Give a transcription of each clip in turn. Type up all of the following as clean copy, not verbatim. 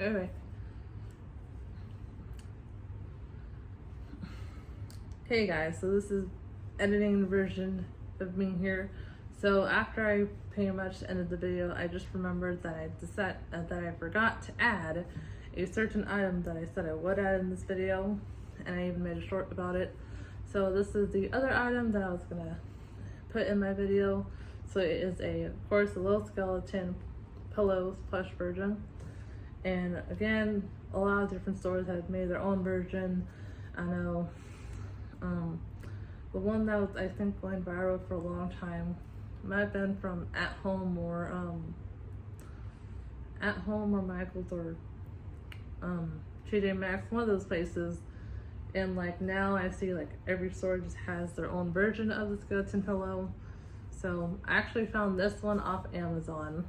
Anyway. Hey guys, so this is editing version of me here. So after I pretty much ended the video, I just remembered that I forgot to add a certain item that I said I would add in this video, and I even made a short about it. So this is the other item that I was gonna put in my video. So it is of course, a little skeleton pillow plush version. And again, a lot of different stores have made their own version. I know the one that was, I think, going viral for a long time might have been from At Home or Michael's or TJ Maxx, one of those places. And like now I see like every store just has their own version of the skeleton pillow. So I actually found this one off Amazon.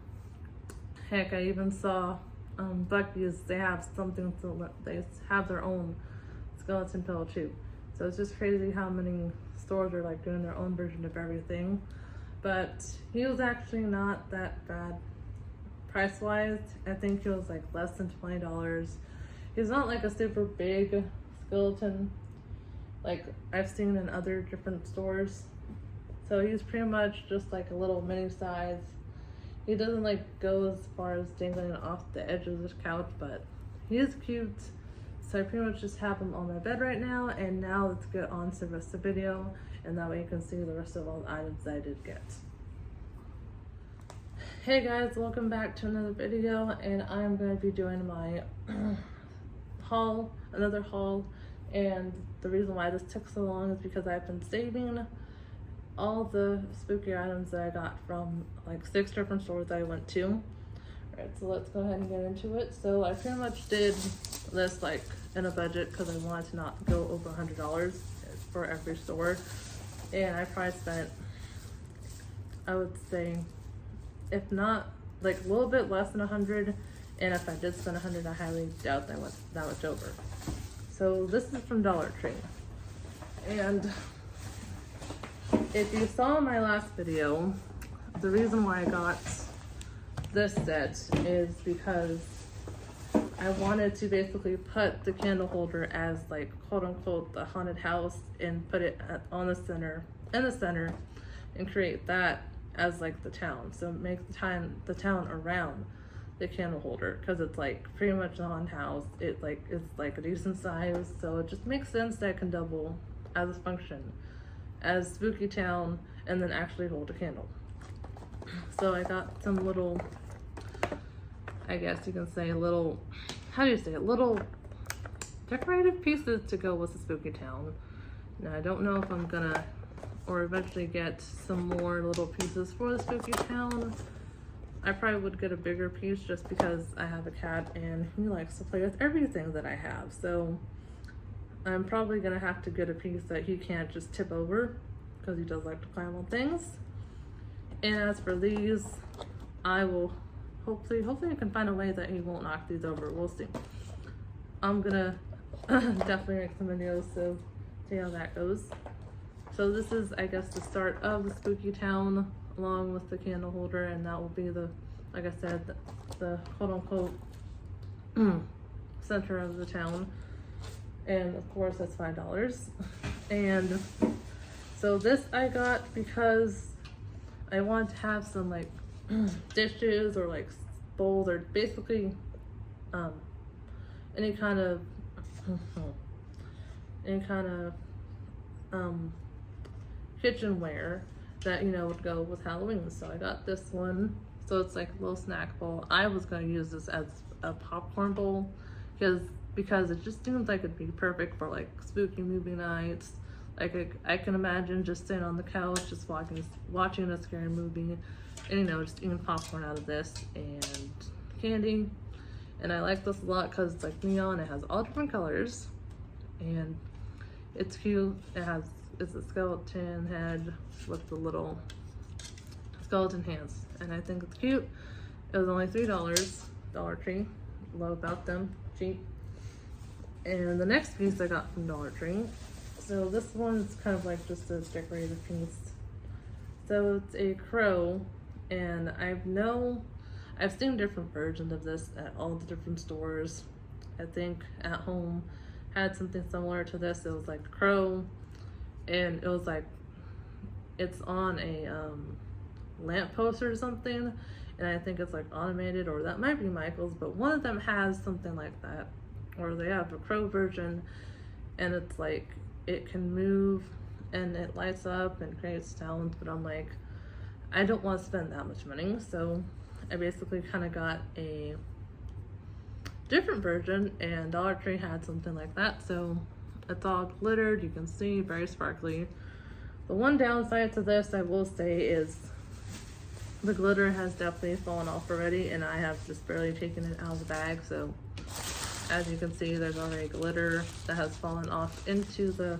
Heck, I even saw Bucky's, they have something, so they have their own skeleton pillow too. So it's just crazy how many stores are like doing their own version of everything. But he was actually not that bad price wise. I think he was like less than $20. He's not like a super big skeleton like I've seen in other different stores. So he's pretty much just like a little mini size. He doesn't like go as far as dangling off the edge of the couch, but he is cute. So I pretty much just have him on my bed right now, and now let's get on to the rest of the video, and that way you can see the rest of all the items that I did get. Hey guys, welcome back to another video, and I'm going to be doing my another haul, and the reason why this took so long is because I've been saving all the spooky items that I got from like 6 different stores that I went to. Alright, so let's go ahead and get into it. So I pretty much did this like in a budget because I wanted to not go over $100 for every store. And I probably spent, I would say, if not like a little bit less than 100, and if I did spend 100, I highly doubt that I went that much over. So this is from Dollar Tree. And if you saw my last video, the reason why I got this set is because I wanted to basically put the candle holder as like quote unquote the haunted house and put it in the center and create that as like the town. So make the town around the candle holder, because it's like pretty much a haunted house. It's like a decent size, so it just makes sense that it can double as a function as spooky town and then actually hold a candle. So I got some little, I guess you can say little, how do you say it, little decorative pieces to go with the spooky town. Now I don't know if I'm gonna or eventually get some more little pieces for the spooky town. I probably would get a bigger piece just because I have a cat and he likes to play with everything that I have. So I'm probably gonna have to get a piece that he can't just tip over, because he does like to climb on things. And as for these, I will hopefully I can find a way that he won't knock these over. We'll see. I'm gonna definitely make some videos to see how that goes. So this is, I guess, the start of the spooky town along with the candle holder, and that will be the, like I said, the quote unquote center of the town. And of course that's $5. And so this I got because I wanted to have some like dishes or like bowls or basically any kind of kitchenware that, you know, would go with Halloween. So I got this one. So it's like a little snack bowl. I was going to use this as a popcorn bowl because it just seems like it'd be perfect for like spooky movie nights. Like I can imagine just sitting on the couch, just watching a scary movie, and you know, just eating popcorn out of this and candy. And I like this a lot because it's like neon. It has all different colors, and it's cute. It's a skeleton head with the little skeleton hands, and I think it's cute. It was only $3, Dollar Tree. Love about them, cheap. And the next piece I got from Dollar Tree. So this one's kind of like just a decorative piece. So it's a crow, and I've seen different versions of this at all the different stores. I think At Home had something similar to this. It was like crow, and it was like it's on a lamppost or something, and I think it's like automated, or that might be Michael's, but one of them has something like that, or they have a crow version, and it's like it can move and it lights up and creates sounds. But I'm like, I don't want to spend that much money, so I basically kind of got a different version, and Dollar Tree had something like that. So it's all glittered, you can see, very sparkly. The one downside to this, I will say, is the glitter has definitely fallen off already, and I have just barely taken it out of the bag. So as you can see, there's already glitter that has fallen off into the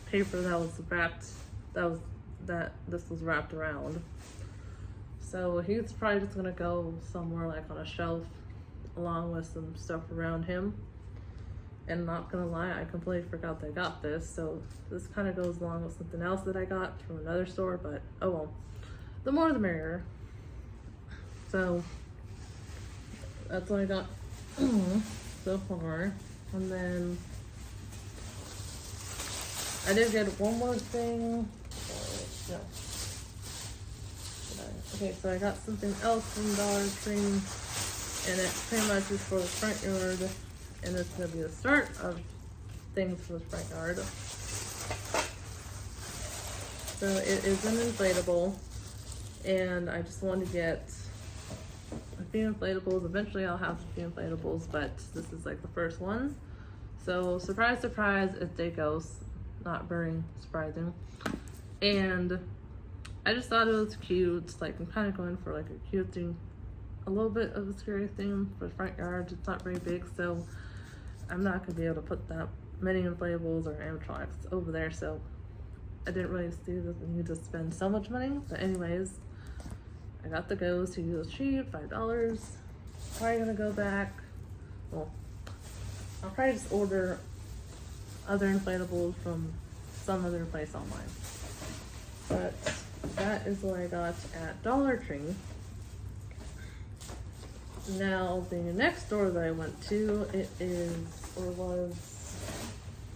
paper that was wrapped, this was wrapped around. So he's probably just gonna go somewhere like on a shelf along with some stuff around him. And not gonna lie, I completely forgot they got this. So this kind of goes along with something else that I got from another store, but oh well. The more the merrier. So that's what I got so far. And then I did get one more thing. No. Okay, so I got something else from Dollar Tree, and it pretty much is for the front yard, and it's gonna be the start of things for the front yard. So it is an inflatable, and I just wanted to get a few inflatables. Eventually I'll have a few inflatables, but this is like the first one. So surprise, surprise, it's Decor. Not very surprising. And I just thought it was cute. Like, I'm kind of going for like a cute thing, a little bit of a scary thing for the front yard. It's not very big, so I'm not gonna be able to put that many inflatables or animatronics over there. So I didn't really see the need to spend so much money. But anyways, I got the ghost. He was cheap, $5. Probably gonna go back. Well, I'll probably just order other inflatables from some other place online. But that is what I got at Dollar Tree. Now the next store that I went to, it is, or was,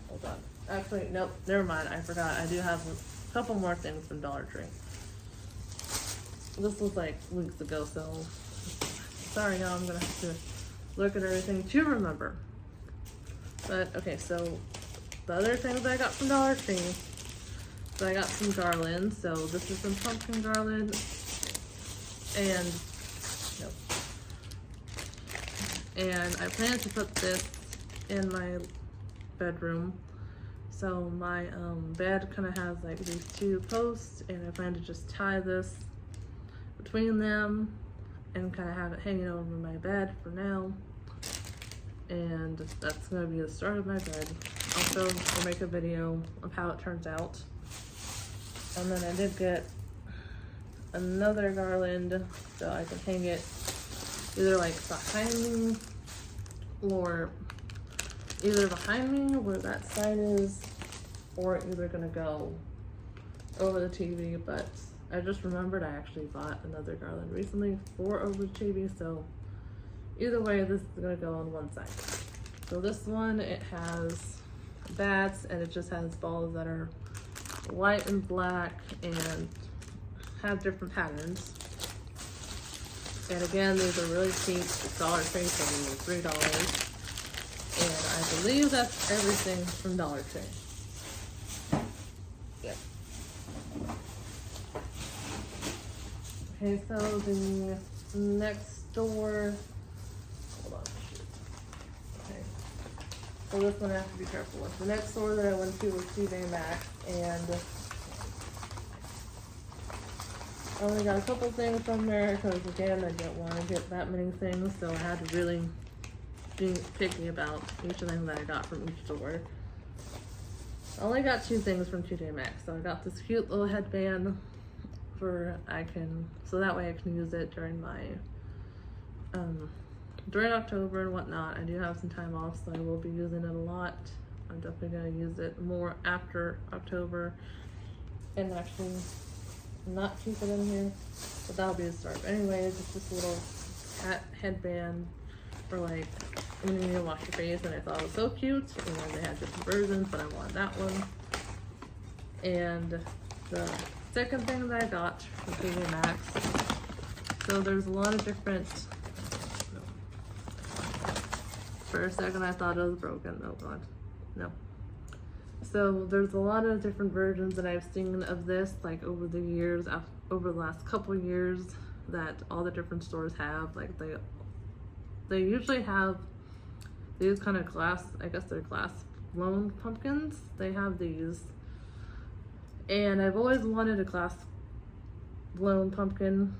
hold on. Actually, nope, never mind, I forgot. I do have a couple more things from Dollar Tree. This was like weeks ago, so sorry, now I'm gonna have to look at everything to remember. But okay, so the other things I got from Dollar Tree, so I got some garland. So this is some pumpkin garland, and nope. And I plan to put this in my bedroom. So my bed kind of has like these two posts, and I plan to just tie this between them and kind of have it hanging over my bed for now. And that's gonna be the start of my bed. Also, I'll make a video of how it turns out. And then I did get another garland, so I can hang it either like behind me, or either behind me where that side is, or either gonna go over the TV. But I just remembered I actually bought another garland recently for over the TV, so either way, this is gonna go on one side. So this one, it has bats, and it just has balls that are white and black and have different patterns. And again, these are really cheap. Dollar Tree, so these are $3. And I believe that's everything from Dollar Tree. Yep. Okay, so the next store, hold on, shoot. Okay. So this one I have to be careful with. The next store that I went to was TJ Maxx, and I only got a couple things from there because again, I didn't want to get that many things, so I had to really be picky about each thing that I got from each store. I only got 2 things from TJ Maxx. So I got this cute little headband so that way I can use it during my during October and whatnot. I do have some time off, so I will be using it a lot. I'm definitely going to use it more after October and actually not keep it in here, but that'll be the start. Anyways, it's just a little hat headband for like when you need to wash your face, and I thought it was so cute. And then they had different versions, but I wanted that one. And the second thing that I got from TJ Maxx. So there's a lot of different. For a second, I thought it was broken. Oh god, no. So there's a lot of different versions that I've seen of this, like over the years, over the last couple years, that all the different stores have. Like they usually have these kind of glass, I guess they're glass blown pumpkins. They have these, and I've always wanted a glass blown pumpkin,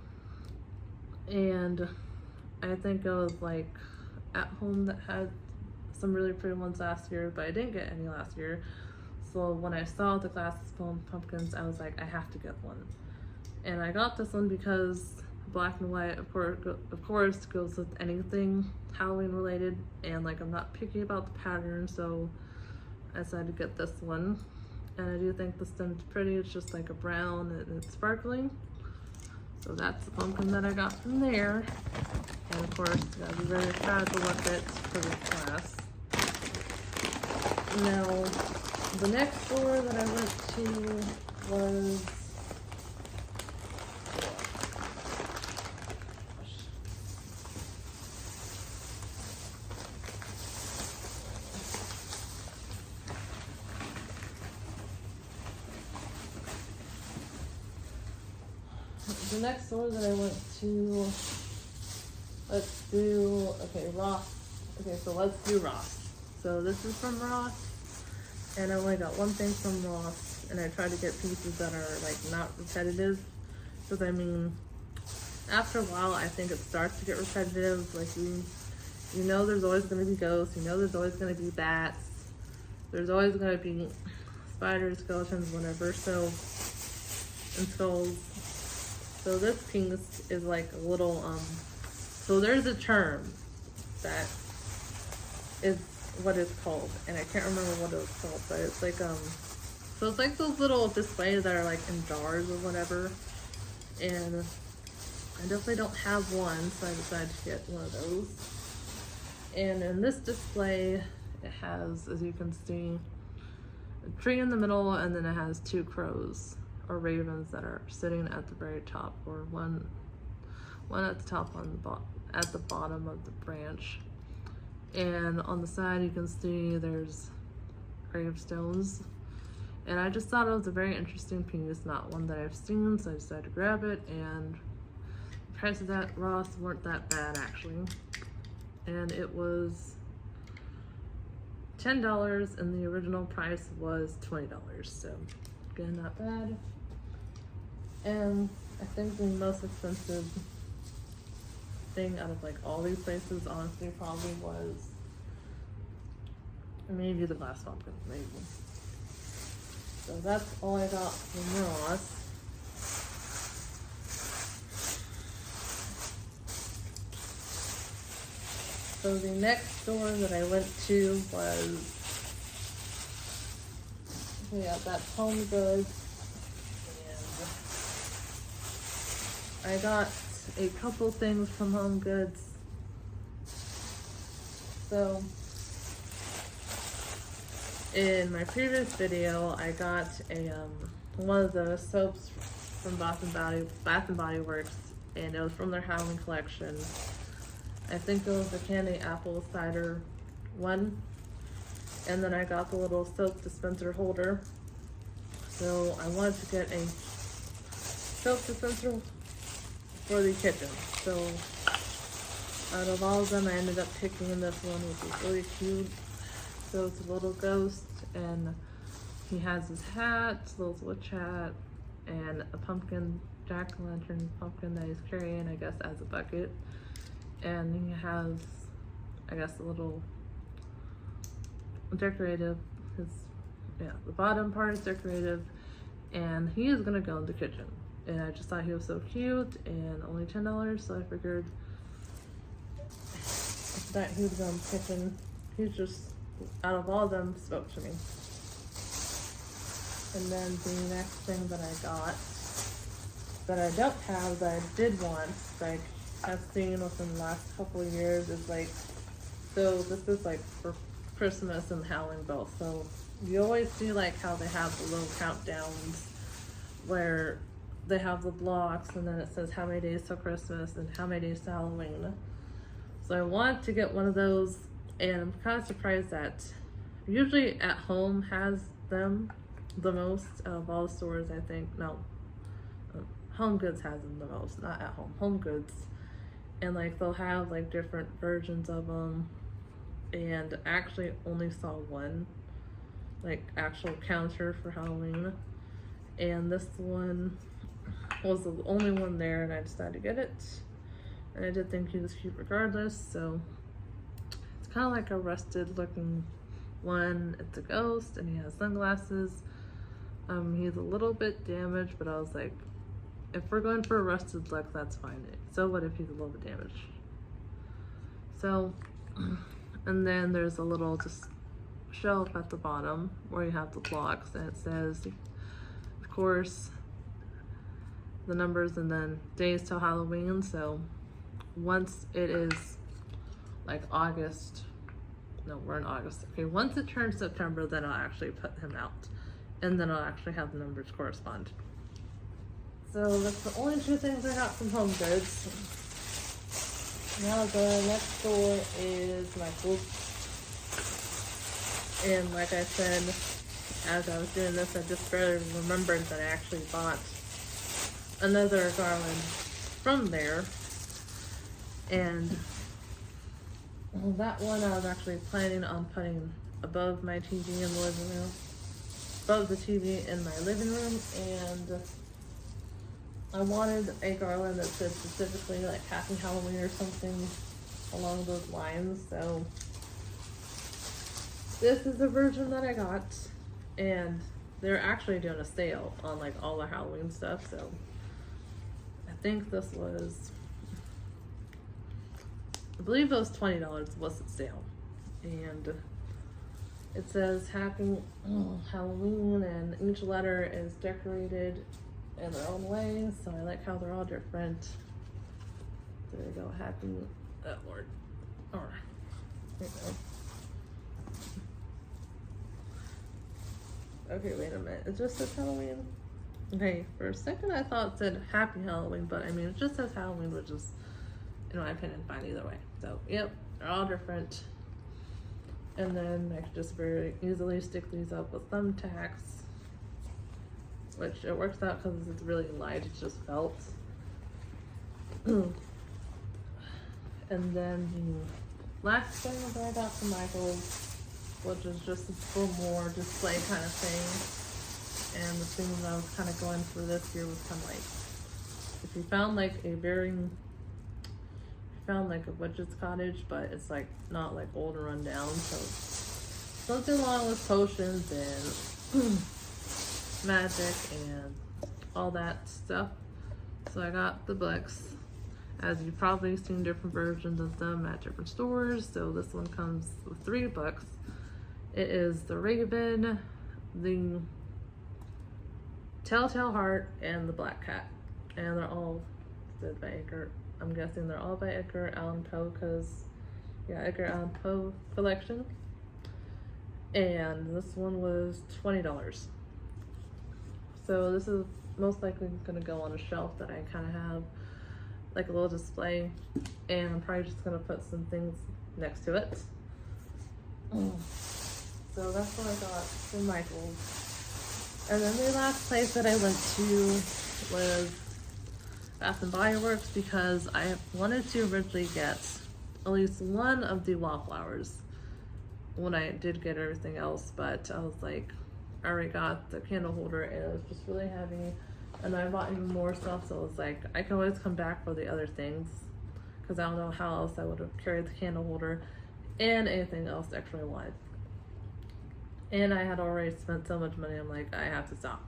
and I think it was like At Home that had some really pretty ones last year, but I didn't get any last year. So when I saw the glass blown pumpkins, I was like, I have to get one. And I got this one because black and white, of course, goes with anything Halloween related, and like I'm not picky about the pattern, so I decided to get this one. And I do think the stem's pretty. It's just like a brown and it's sparkling. So that's the pumpkin that I got from there. And of course, you gotta be very fragile with it for this class. Now, the next store that I went to was Ross. Okay, so let's do Ross. So this is from Ross, and I only got one thing from Ross, and I tried to get pieces that are like not repetitive, because I mean, after a while, I think it starts to get repetitive. Like you know, there's always going to be ghosts. You know, there's always going to be bats. There's always going to be spiders, skeletons, whatever. So and skulls. So this piece is like a little so there's a term that is what it's called, and I can't remember what it's called, but it's like so it's like those little displays that are like in jars or whatever, and I definitely don't have one, so I decided to get one of those. And in this display, it has, as you can see, a tree in the middle, and then it has two crows or ravens that are sitting at the very top, or one at the top, at the bottom of the branch. And on the side you can see there's gravestones, and I just thought it was a very interesting piece, not one that I've seen, so I decided to grab it. And the prices at Ross weren't that bad actually, and it was $10 and the original price was $20, so again, not bad. And I think the most expensive thing out of like all these places honestly probably was maybe the glass pumpkin, maybe. So that's all I got from Ross. So the next store that I went to was, that's Home Goods, and I got a couple things from Home Goods. So in my previous video, I got a one of the soaps from Bath and Body Works, and it was from their Halloween collection. I think it was the candy apple cider one, and then I got the little soap dispenser holder. So I wanted to get a soap dispenser for the kitchen. So out of all of them, I ended up picking this one, which is really cute. So it's a little ghost, and he has his hat, little witch hat, and a pumpkin, jack-o'-lantern pumpkin that he's carrying, I guess, as a bucket. And he has, I guess, a little decorative, the bottom part is decorative, and he is gonna go in the kitchen. And I just thought he was so cute, and only $10, so I figured that he would go in the kitchen. He's just, out of all of them, spoke to me. And then the next thing that I got, that I don't have, that I did want, like, have seen within the last couple of years is like, so this is like for Christmas and Halloween both. So you always see like how they have the little countdowns where they have the blocks and then it says how many days till Christmas and how many days to Halloween. So I want to get one of those, and I'm kind of surprised that usually At Home has them the most out of all the stores, I think. No, Home Goods has them the most, not At Home. Home Goods. And like they'll have like different versions of them, and I actually only saw one like actual counter for Halloween, and this one was the only one there, and I decided to get it. And I did think he was cute regardless, so it's kind of like a rusted looking one. It's a ghost and he has sunglasses. He's a little bit damaged, but I was like, if we're going for a rusted look, that's fine. So what if he's a little bit damaged? So, and then there's a little just shelf at the bottom where you have the blocks, and it says, of course, the numbers and then days till Halloween. So once it is like August, no, we're in August. Okay, once it turns September, then I'll actually put him out, and then I'll actually have the numbers correspond. So that's the only two things I got from Home Goods. Now the next store is Michael's. And like I said, as I was doing this, I just barely remembered that I actually bought another garland from there. And well, that one I was actually planning on putting above my TV in the living room, above the TV in my living room, and I wanted a garland that said specifically like Happy Halloween or something along those lines. So this is the version that I got, and they're actually doing a sale on like all the Halloween stuff. So I think this was, I believe it was $20 was the sale, and it says Happy Halloween, and each letter is decorated in their own way, so I like how they're all different. There you go, Happy, oh Lord, or there you go. Okay, wait a minute, it just says Halloween? Okay, for a second I thought it said Happy Halloween, but I mean it just says Halloween, which is, in my opinion, fine either way. So, yep, they're all different. And then I could just very easily stick these up with thumbtacks, which it works out because it's really light, it's just felt. And then the last thing that I got from Michael's, which is just a little more display kind of thing. And the thing that I was kind of going for this year was kind of like, if you found like a a witch's cottage, but it's like not like old and run down, so something along with potions and magic and all that stuff. So I got the books, as you've probably seen different versions of them at different stores. So this one comes with 3 books. It is the Raven, the Telltale Heart, and the Black Cat, and they're all said by Edgar. I'm guessing they're all by Edgar Allan Poe, because yeah, Edgar Allan Poe collection. And this one was $20. So this is most likely gonna go on a shelf that I kind of have like a little display, and I'm probably just gonna put some things next to it. So that's what I got from Michael's. And then the last place that I went to was Bath and Body Works, because I wanted to originally get at least one of the wallflowers when I did get everything else, but I was like, I already got the candle holder and it was just really heavy, and I bought even more stuff, so I was like, I can always come back for the other things, because I don't know how else I would have carried the candle holder and anything else extra I wanted. And I had already spent so much money, I'm like, I have to stop.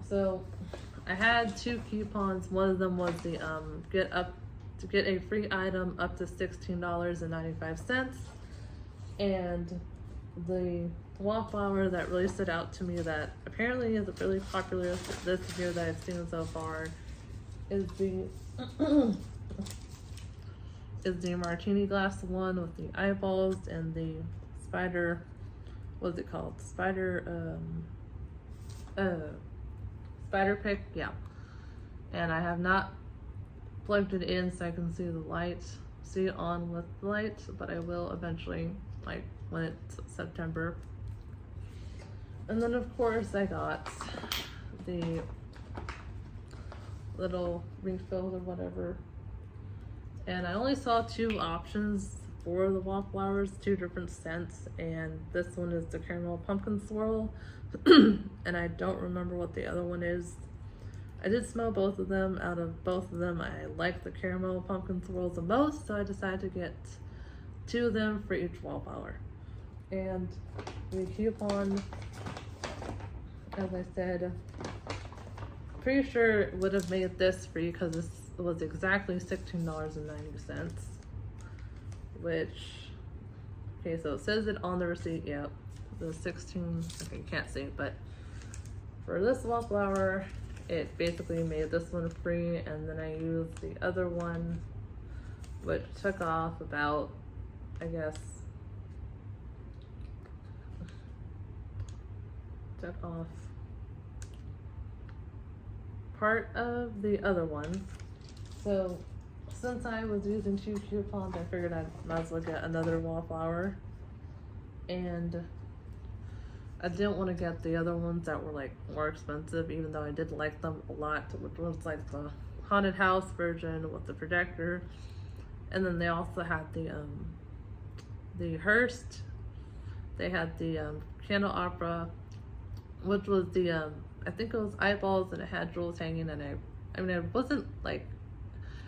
So I had 2 coupons. One of them was the get a free item up to $16.95, and the wallflower that really stood out to me that apparently is really popular this year that I've seen so far is the is the martini glass one with the eyeballs and the spider, what's it called? Spider pick, yeah. And I have not plugged it in so I can see the light, see it on with the light, but I will eventually, like when it's September. And then of course I got the little refills or whatever. And I only saw 2 options for the wallflowers, 2 different scents, and this one is the caramel pumpkin swirl, and I don't remember what the other one is. I did smell both of them. Out of both of them, I like the caramel pumpkin swirls the most, so I decided to get 2 of them for each wallflower. And the coupon, as I said, pretty sure it would have made this free because this was exactly $16.90, which, okay, so it says it on the receipt, yep, the 16, okay, you can't see, but for this wallflower, it basically made this one free, and then I used the other one, which took off about, I guess, took off part of the other one. So since I was using 2 coupons, I figured I might as well get another wallflower. And I didn't want to get the other ones that were like more expensive, even though I did like them a lot, which was like the haunted house version with the projector. And then they also had the Hearst. They had the candle opera, which was the I think it was eyeballs and it had jewels hanging, and I mean I wasn't like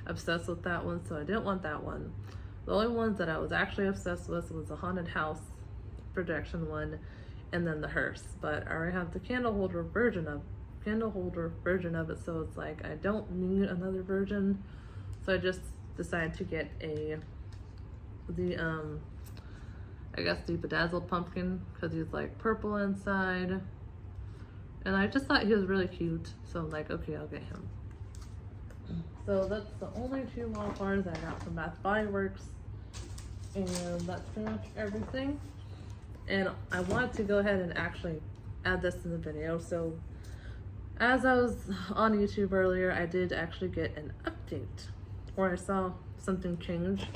obsessed with that one, so I didn't want that one. The only ones that I was actually obsessed with was the haunted house projection one and then the hearse, but I already have the candle holder version of it, so it's like I don't need another version. So I just decided to get I guess the bedazzled pumpkin, because he's like purple inside, and I just thought he was really cute, so I'm like, okay, I'll get him. So that's the only 2 wallflowers I got from Bath Body Works, and that's pretty much everything. And I wanted to go ahead and actually add this in the video. So as I was on YouTube earlier, I did actually get an update, or I saw something change.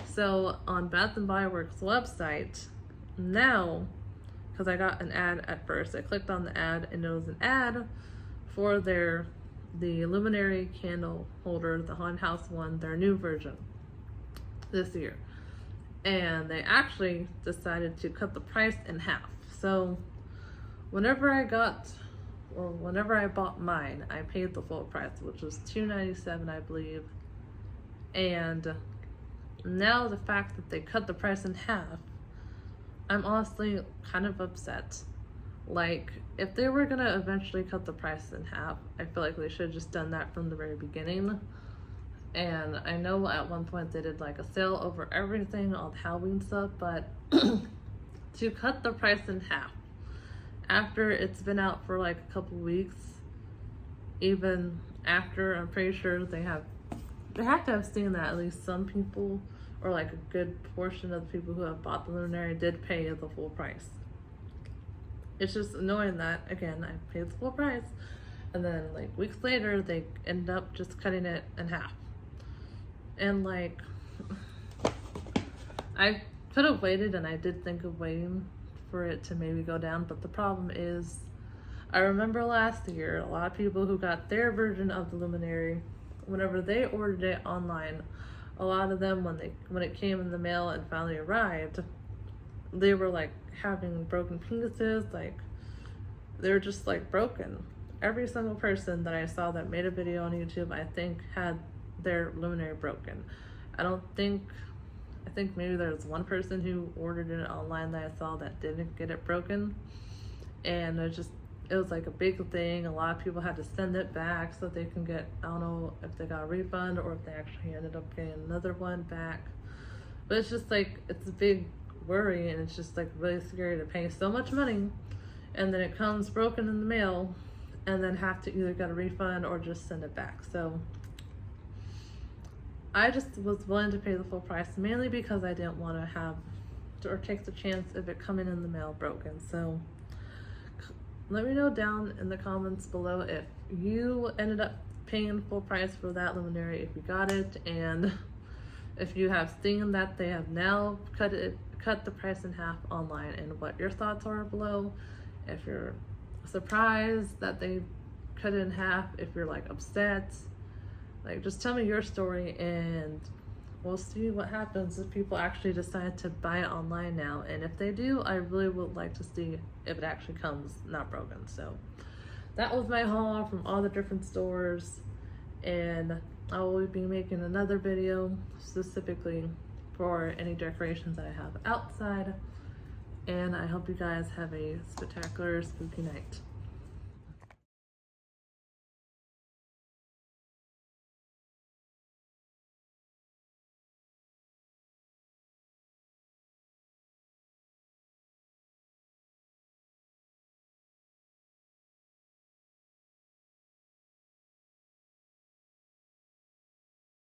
So on Bath and Body Works website now, because I got an ad at first, I clicked on the ad and it was an ad for the luminary candle holder, the haunted house one, their new version this year. And they actually decided to cut the price in half. So whenever I bought mine, I paid the full price, which was $297, I believe. And now the fact that they cut the price in half, I'm honestly kind of upset. Like, if they were gonna eventually cut the price in half, I feel like they should have just done that from the very beginning. And I know at one point they did like a sale over everything, all the Halloween stuff, but to cut the price in half after it's been out for like a couple weeks, even after, I'm pretty sure they have to have seen that at least some people, or like a good portion of the people who have bought the luminary, did pay the full price. It's just annoying that, again, I paid the full price, and then like weeks later they end up just cutting it in half. And like, I could have waited, and I did think of waiting for it to maybe go down, but the problem is, I remember last year, a lot of people who got their version of the luminary, whenever they ordered it online, a lot of them, when it came in the mail and finally arrived, they were like having broken pieces, like they were just like broken. Every single person that I saw that made a video on YouTube, I think, had their luminary broken. I think maybe there was one person who ordered it online that I saw that didn't get it broken, and it was like a big thing. A lot of people had to send it back so they can get, I don't know if they got a refund or if they actually ended up getting another one back. But it's just like, it's a big worry, and it's just like really scary to pay so much money and then it comes broken in the mail and then have to either get a refund or just send it back. So I just was willing to pay the full price mainly because I didn't want to have or take the chance of it coming in the mail broken. So let me know down in the comments below if you ended up paying full price for that luminary, if you got it, and if you have seen that they have now cut the price in half online, and what your thoughts are below. If you're surprised that they cut it in half, if you're like upset, like just tell me your story, and we'll see what happens if people actually decide to buy it online now. And if they do, I really would like to see if it actually comes not broken. So that was my haul from all the different stores, and I will be making another video specifically for any decorations that I have outside. And I hope you guys have a spectacular spooky night.